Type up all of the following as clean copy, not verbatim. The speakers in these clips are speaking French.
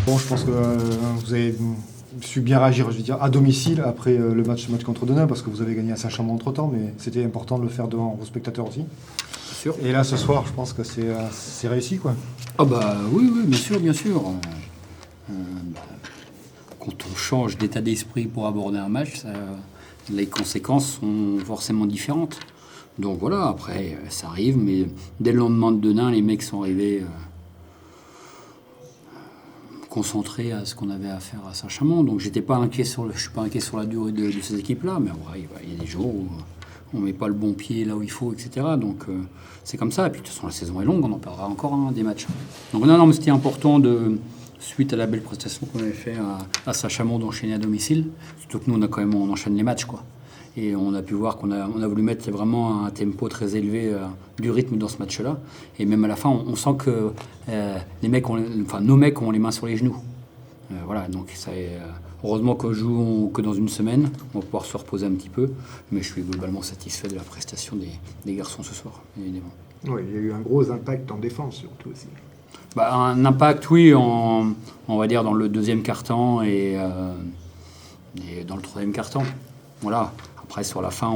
Bon, je pense que vous avez su bien réagir, je veux dire, à domicile après le match contre Denain, parce que vous avez gagné à Saint-Chamond entre-temps, mais c'était important de le faire devant vos spectateurs aussi. Bien sûr. Et là, ce soir, je pense que c'est réussi, quoi. Ah bah oui, bien sûr, bien sûr. Quand on change d'état d'esprit pour aborder un match, les conséquences sont forcément différentes. Donc voilà, après, ça arrive, mais dès le lendemain de Denain, les mecs sont arrivés concentrés à ce qu'on avait à faire à Saint-Chamond. Donc je suis pas inquiet sur la durée de ces équipes-là, mais ouais, il y a des jours où on met pas le bon pied là où il faut, etc. Donc c'est comme ça. Et puis de toute façon, la saison est longue, on en perdra encore des matchs. Donc non, mais c'était important suite à la belle prestation qu'on avait fait à Saint-Chamond d'enchaîner à domicile. Surtout que nous, on enchaîne les matchs, quoi. Et on a pu voir qu'on a voulu mettre vraiment un tempo très élevé du rythme dans ce match-là. Et même à la fin, on sent que nos mecs ont les mains sur les genoux. Voilà, donc heureusement qu'on joue que dans une semaine, on va pouvoir se reposer un petit peu. Mais je suis globalement satisfait de la prestation des garçons ce soir, évidemment. Oui, il y a eu un gros impact en défense surtout aussi. Un impact, oui, on va dire dans le deuxième quart-temps et dans le troisième quart-temps. Voilà. Après, sur la fin,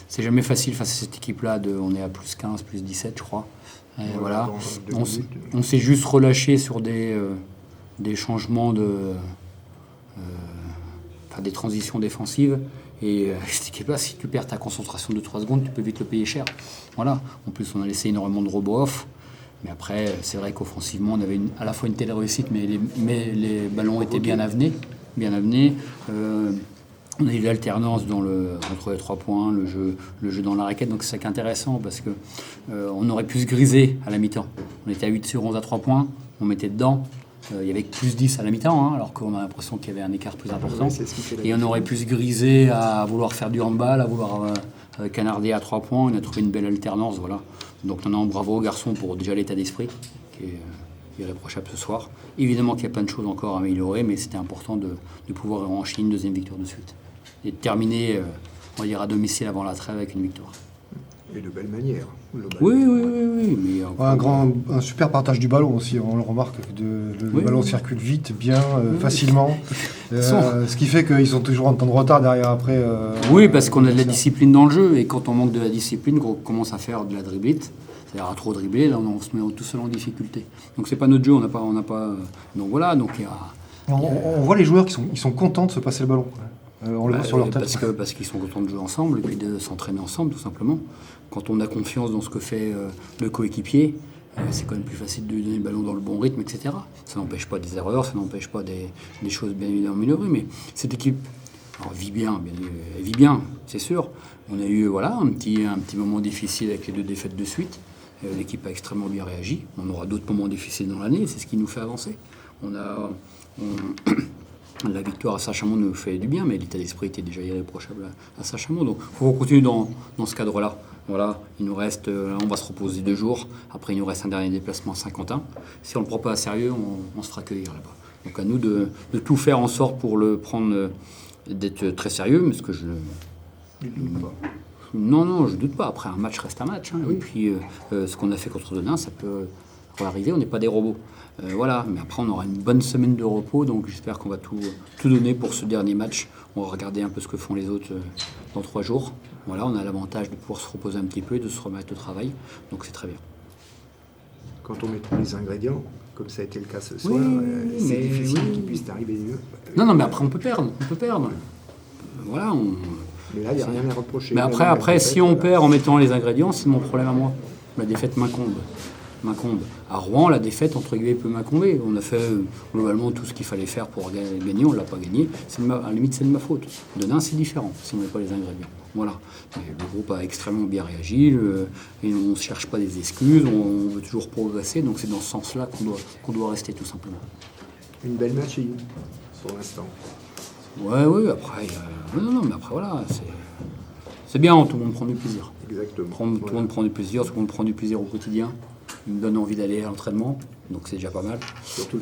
c'est jamais facile face à cette équipe-là. On est à plus 15, plus 17, je crois. Voilà. On s'est juste relâché sur des changements des transitions défensives. Et cette équipe-là, si tu perds ta concentration de 3 secondes, tu peux vite le payer cher. Voilà. En plus, on a laissé énormément de robots off. Mais après, c'est vrai qu'offensivement, on avait à la fois une telle réussite, mais les ballons étaient bien amenés. On a eu l'alternance entre les 3 points, le jeu dans la raquette. Donc c'est ça qui est intéressant parce que on aurait pu se griser à la mi-temps. On était à 8 sur 11 à 3 points, on mettait dedans. Il y avait plus 10 à la mi-temps, alors qu'on a l'impression qu'il y avait un écart plus important. Et on aurait pu se griser à vouloir faire du handball, à vouloir canarder à 3 points. On a trouvé une belle alternance, voilà. Donc non, bravo aux garçons pour déjà l'état d'esprit qui est irréprochable ce soir. Évidemment qu'il y a plein de choses encore à améliorer, mais c'était important de pouvoir enchaîner une deuxième victoire de suite. Et de terminer, on va dire, à domicile avant la trêve avec une victoire. Et de belle manière. Oui. Mais un super partage du ballon aussi, on le remarque. Le ballon circule vite, bien, facilement. Ce qui fait qu'ils sont toujours en temps de retard derrière après. Oui, parce qu'on a de la discipline dans le jeu. Et quand on manque de la discipline, qu'on commence à faire de la dribblette, c'est-à-dire à trop dribbler, là on se met tout seul en difficulté. Donc c'est pas notre jeu, on n'a pas. Donc voilà, donc il y a. On voit les joueurs qui sont contents de se passer le ballon. On le voit sur leur tête. Parce qu'ils sont contents de jouer ensemble et puis de s'entraîner ensemble, tout simplement. Quand on a confiance dans ce que fait le coéquipier, c'est quand même plus facile de lui donner le ballon dans le bon rythme, etc. Ça n'empêche pas des erreurs, ça n'empêche pas des choses bien évidemment minorées, mais cette équipe elle vit bien, c'est sûr. On a eu un petit moment difficile avec les 2 défaites de suite. L'équipe a extrêmement bien réagi. On aura d'autres moments difficiles dans l'année, c'est ce qui nous fait avancer. La victoire à Saint-Chamond nous fait du bien, mais l'état d'esprit était déjà irréprochable à Saint-Chamond. Donc il faut continuer dans ce cadre-là. Voilà, il nous reste, on va se reposer 2 jours. Après, il nous reste un dernier déplacement à Saint-Quentin. Si on ne le prend pas à sérieux, on se fera accueillir là-bas. Donc à nous de tout faire en sorte pour le prendre, d'être très sérieux, mais ce que je... Non, je doute pas. Après, un match reste un match. Oui. Et puis, ce qu'on a fait contre Denain, ça peut arriver. On n'est pas des robots. Voilà. Mais après, on aura une bonne semaine de repos. Donc, j'espère qu'on va tout donner pour ce dernier match. On va regarder un peu ce que font les autres dans 3 jours. Voilà, on a l'avantage de pouvoir se reposer un petit peu et de se remettre au travail. Donc, c'est très bien. Quand on met tous les ingrédients, comme ça a été le cas ce soir, c'est difficile qu'il puisse arriver mieux. Non, mais après, on peut perdre. Voilà, Mais là, il n'y a rien à reprocher. Mais après si on perd en mettant les ingrédients, c'est mon problème à moi. La défaite m'incombe. À Rouen, la défaite, entre guillemets, peut m'incomber. On a fait globalement tout ce qu'il fallait faire pour gagner, on ne l'a pas gagné. À la limite, c'est de ma faute. Denain, c'est différent, si on n'a pas les ingrédients. Voilà. Mais le groupe a extrêmement bien réagi, et on ne cherche pas des excuses, on veut toujours progresser, donc c'est dans ce sens-là qu'on doit rester, tout simplement. Une belle machine, pour l'instant. Oui, après, mais après, voilà, c'est bien, tout le monde prend du plaisir. Exactement. Tout le monde prend du plaisir, tout le monde prend du plaisir au quotidien. Il me donne envie d'aller à l'entraînement, donc c'est déjà pas mal. Surtout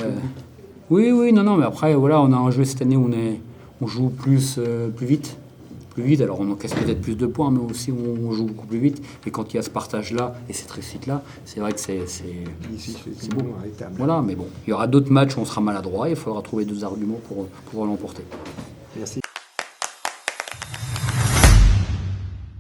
Oui, mais après, voilà, on a un jeu cette année où on joue plus vite, plus vite. Alors on encaisse peut-être plus de points, mais aussi on joue beaucoup plus vite. Et quand il y a ce partage-là et cette réussite-là, c'est vrai que c'est beau. Voilà, mais bon, il y aura d'autres matchs où on sera maladroit. Il faudra trouver d'autres arguments pour l'emporter. Merci.